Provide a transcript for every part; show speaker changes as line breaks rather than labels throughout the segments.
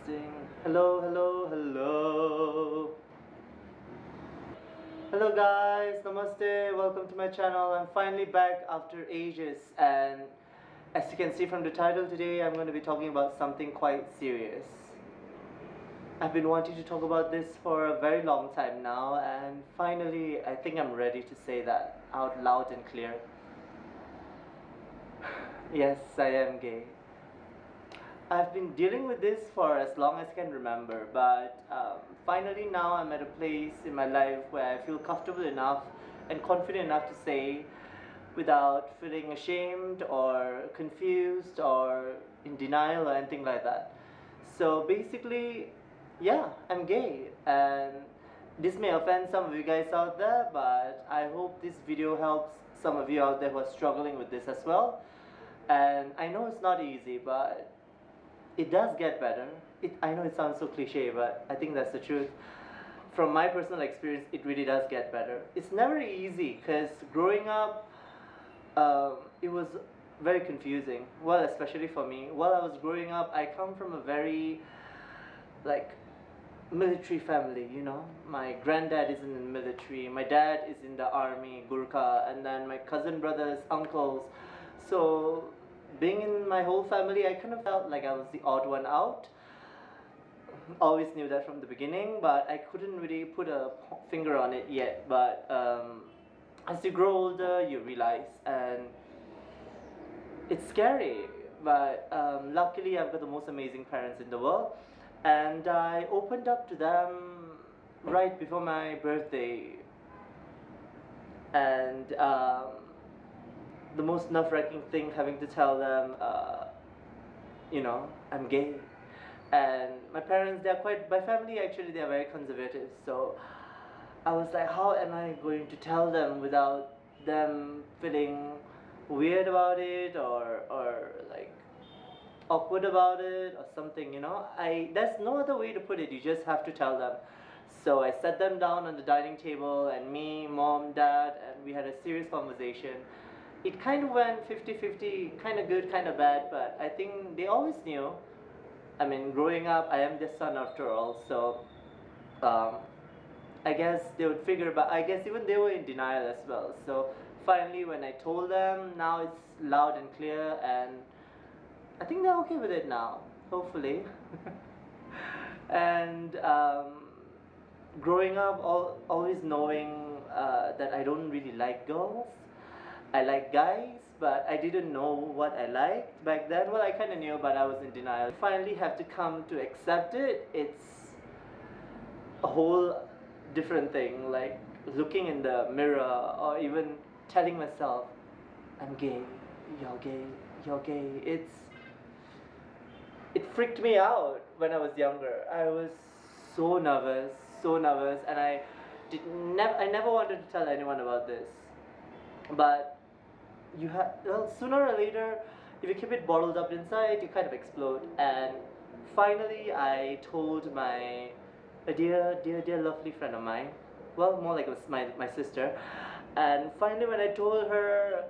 Testing. Hello, hello, hello. Hello guys, namaste, welcome to my channel. I'm finally back after ages, and as you can see from the title, today I'm going to be talking about something quite serious. I've been wanting to talk about this for a very long time now, and finally I think I'm ready to say that out loud and clear. Yes, I am gay. I've been dealing with this for as long as I can remember, but finally now I'm at a place in my life where I feel comfortable enough and confident enough to say without feeling ashamed or confused or in denial or anything like that. So basically, yeah, I'm gay, and this may offend some of you guys out there, but I hope this video helps some of you out there who are struggling with this as well. And I know it's not easy, but it does get better. I know it sounds so cliche, but I think that's the truth. From my personal experience, it really does get better. It's never easy because growing up, it was very confusing. Well, especially for me. While I was growing up, I come from a very like military family, you know. My granddad is in the military, my dad is in the army, Gurkha, and then my cousin brothers, uncles. So being in my whole family, I kind of felt like I was the odd one out. Always knew that from the beginning, but I couldn't really put a finger on it yet. But as you grow older, you realize, and it's scary. But luckily, I've got the most amazing parents in the world, and I opened up to them right before my birthday. And the most nerve-wracking thing, having to tell them, I'm gay. And my parents, they're quite, my family actually, they're very conservative. So I was like, how am I going to tell them without them feeling weird about it, or like awkward about it or something, there's no other way to put it. You just have to tell them. So I sat them down on the dining table, and me, mom, dad, and we had a serious conversation. It kind of went 50-50, kind of good, kind of bad, but I think they always knew. I mean, growing up, I am their son after all, so um, I guess they would figure, but I guess even they were in denial as well. So finally, when I told them, now it's loud and clear, and I think they're okay with it now, hopefully. And growing up, always knowing that I don't really like girls. I like guys, but I didn't know what I liked back then. Well, I kind of knew, but I was in denial. Finally have to come to accept it. It's a whole different thing, like looking in the mirror or even telling myself, I'm gay, you're gay, you're gay. It freaked me out when I was younger. I was so nervous, and I never wanted to tell anyone about this. But sooner or later, if you keep it bottled up inside, you kind of explode. And finally, I told a dear, lovely friend of mine. Well, more like it was my sister. And finally, when I told her,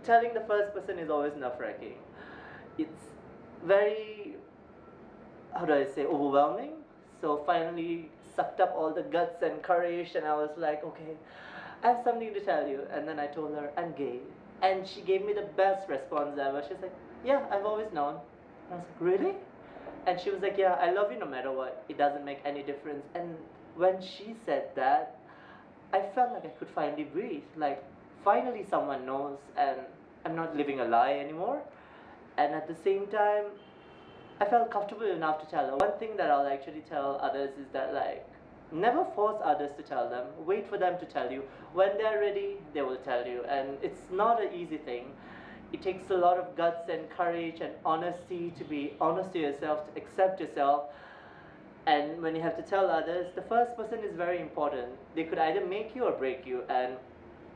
telling the first person is always nerve-wracking. It's very, how do I say, overwhelming. So finally sucked up all the guts and courage, and I was like, okay, I have something to tell you. And then I told her, I'm gay. And she gave me the best response ever. She's like, yeah, I've always known. And I was like, really? And she was like, yeah, I love you no matter what. It doesn't make any difference. And when she said that, I felt like I could finally breathe. Like, finally someone knows, and I'm not living a lie anymore. And at the same time, I felt comfortable enough to tell her. One thing that I'll actually tell others is that, like, never force others to tell them. Wait for them to tell you. When they're ready, they will tell you. And it's not an easy thing. It takes a lot of guts and courage and honesty to be honest to yourself, to accept yourself. And when you have to tell others, the first person is very important. They could either make you or break you, and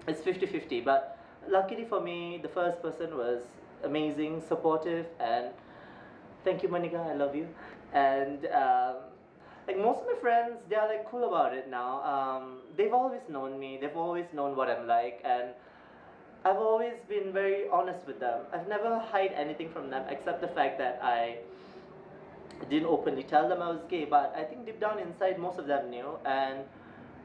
it's 50-50. But luckily for me, the first person was amazing, supportive, and thank you, Monica, I love you. And like most of my friends, they are like cool about it now. They've always known me, they've always known what I'm like, and I've always been very honest with them. I've never hide anything from them except the fact that didn't openly tell them I was gay, but I think deep down inside most of them knew, and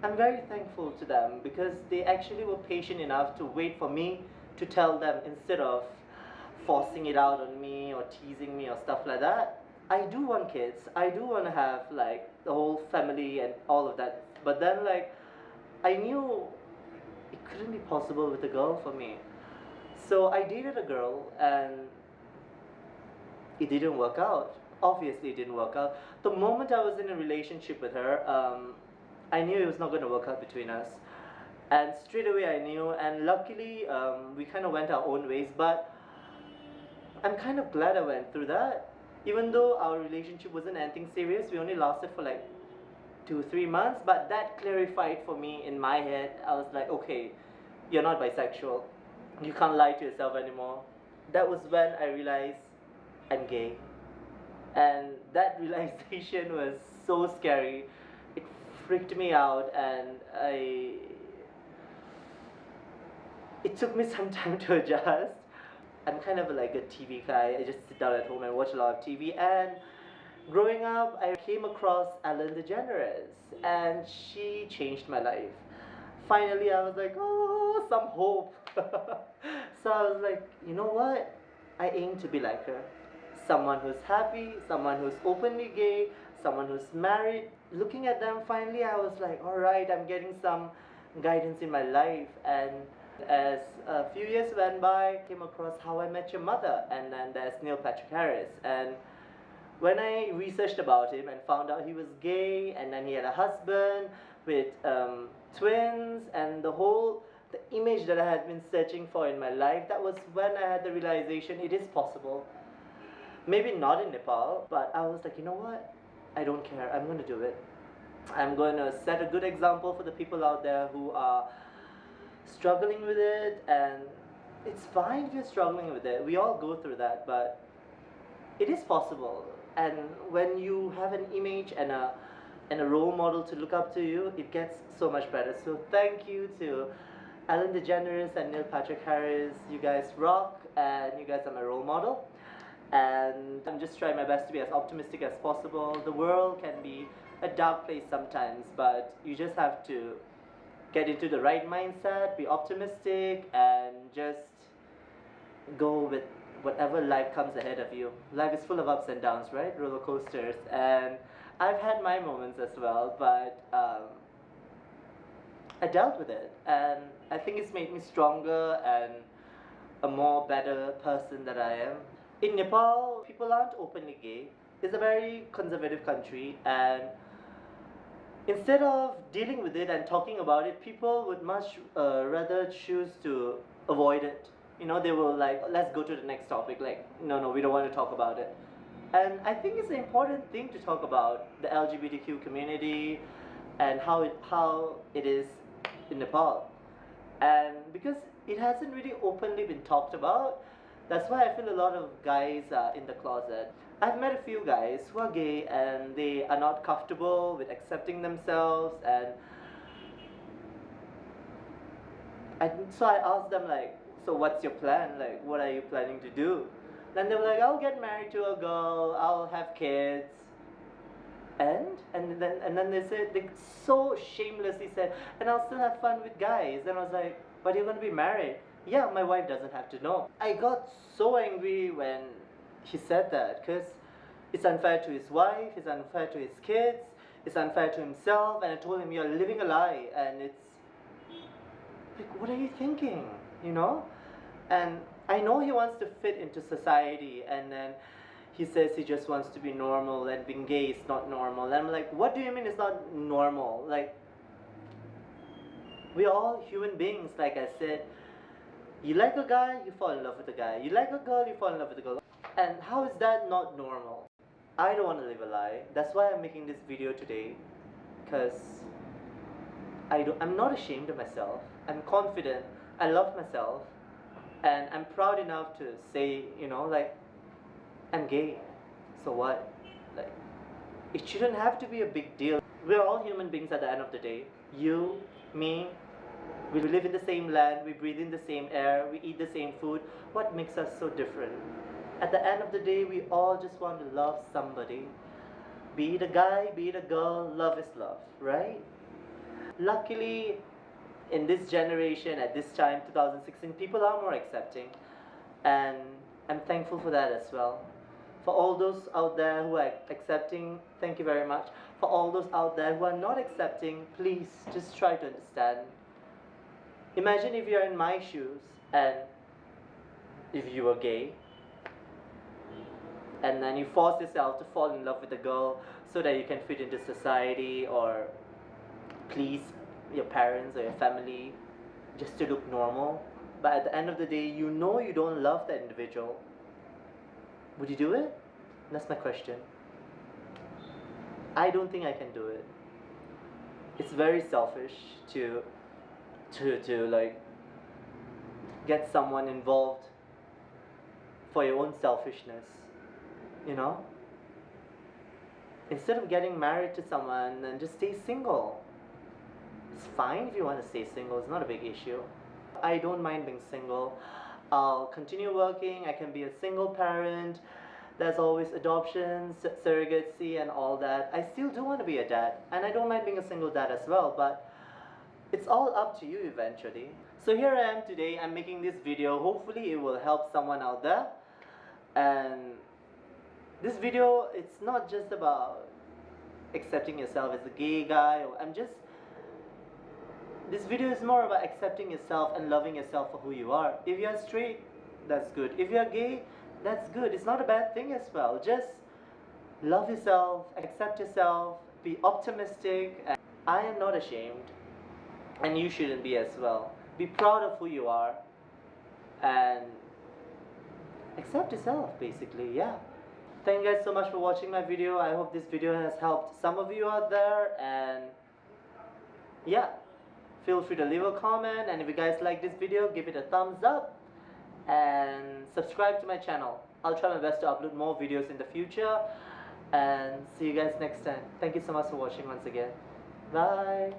I'm very thankful to them because they actually were patient enough to wait for me to tell them instead of forcing it out on me or teasing me or stuff like that. I do want kids. I do want to have like the whole family and all of that. But then like I knew it couldn't be possible with a girl for me. So I dated a girl and it didn't work out. Obviously, it didn't work out. The moment I was in a relationship with her, I knew it was not going to work out between us. And straight away I knew, and luckily we kind of went our own ways. But I'm kind of glad I went through that. Even though our relationship wasn't anything serious, we only lasted for like 2 3 months. But that clarified for me in my head. I was like, okay, you're not bisexual. You can't lie to yourself anymore. That was when I realized I'm gay. And that realization was so scary. It freaked me out, and it took me some time to adjust. I'm kind of like a TV guy. I just sit down at home and watch a lot of TV. And growing up, I came across Ellen DeGeneres, and she changed my life. Finally, I was like, oh, some hope. So I was like, you know what? I aim to be like her. Someone who's happy, someone who's openly gay, someone who's married. Looking at them, finally, I was like, all right, I'm getting some guidance in my life. And as a few years went by, I came across How I Met Your Mother, and then there's Neil Patrick Harris. And when I researched about him and found out he was gay, and then he had a husband with twins, and the image that I had been searching for in my life, that was when I had the realization it is possible. Maybe not in Nepal, but I was like, you know what? I don't care. I'm going to do it. I'm going to set a good example for the people out there who are struggling with it, and it's fine if you're struggling with it. We all go through that, but it is possible. And when you have an image and a role model to look up to you, it gets so much better. So thank you to Ellen DeGeneres and Neil Patrick Harris. You guys rock, and you guys are my role model. And I'm just trying my best to be as optimistic as possible. The world can be a dark place sometimes, but you just have to get into the right mindset, be optimistic, and just go with whatever life comes ahead of you. Life is full of ups and downs, right? Roller coasters. And I've had my moments as well, but I dealt with it. And I think it's made me stronger and a more better person that I am. In Nepal, people aren't openly gay. It's a very conservative country, and instead of dealing with it and talking about it, people would much rather choose to avoid it. You know, they will like, let's go to the next topic. Like, no, no, we don't want to talk about it. And I think it's an important thing to talk about the LGBTQ community and how it is in Nepal. And because it hasn't really openly been talked about, that's why I feel a lot of guys are in the closet. I've met a few guys who are gay and they are not comfortable with accepting themselves, and so I asked them like, so what's your plan? Like, what are you planning to do? Then they were like, I'll get married to a girl, I'll have kids. And then they said, they so shamelessly said, and I'll still have fun with guys. And I was like, but you're gonna be married. Yeah, my wife doesn't have to know. I got so angry when he said that, because it's unfair to his wife, it's unfair to his kids, it's unfair to himself, and I told him, you're living a lie, and it's like, what are you thinking, you know? And I know he wants to fit into society, and then he says he just wants to be normal, and being gay is not normal. And I'm like, what do you mean it's not normal? Like, we're all human beings, like I said. You like a guy, you fall in love with a guy. You like a girl, you fall in love with a girl. And how is that not normal? I don't want to live a lie. That's why I'm making this video today. Because I'm not ashamed of myself. I'm confident. I love myself. And I'm proud enough to say, you know, like, I'm gay. So what? Like, it shouldn't have to be a big deal. We're all human beings at the end of the day. You, me, we live in the same land, we breathe in the same air, we eat the same food. What makes us so different? At the end of the day, we all just want to love somebody. Be it a guy, be it a girl, love is love, right? Luckily, in this generation, at this time, 2016, people are more accepting, and I'm thankful for that as well. For all those out there who are accepting, thank you very much. For all those out there who are not accepting, please just try to understand. Imagine if you're in my shoes and if you were gay, and then you force yourself to fall in love with a girl so that you can fit into society or please your parents or your family just to look normal. But at the end of the day, you know you don't love that individual. Would you do it? That's my question. I don't think I can do it. It's very selfish to like get someone involved for your own selfishness, you know? Instead of getting married to someone, then just stay single. It's fine if you want to stay single, it's not a big issue. I don't mind being single. I'll continue working, I can be a single parent. There's always adoption, surrogacy, and all that. I still do want to be a dad, and I don't mind being a single dad as well, but it's all up to you eventually. So here I am today, I'm making this video. Hopefully it will help someone out there. And this video, it's not just about accepting yourself as a gay guy. This video is more about accepting yourself and loving yourself for who you are. If you're straight, that's good. If you're gay, that's good. It's not a bad thing as well. Just love yourself, accept yourself, be optimistic. And I am not ashamed, and you shouldn't be as well. Be proud of who you are and accept yourself, basically. Yeah. Thank you guys so much for watching my video. I hope this video has helped some of you out there, and yeah, feel free to leave a comment, and if you guys like this video, give it a thumbs up and subscribe to my channel. I'll try my best to upload more videos in the future, and see you guys next time. Thank you so much for watching once again. Bye.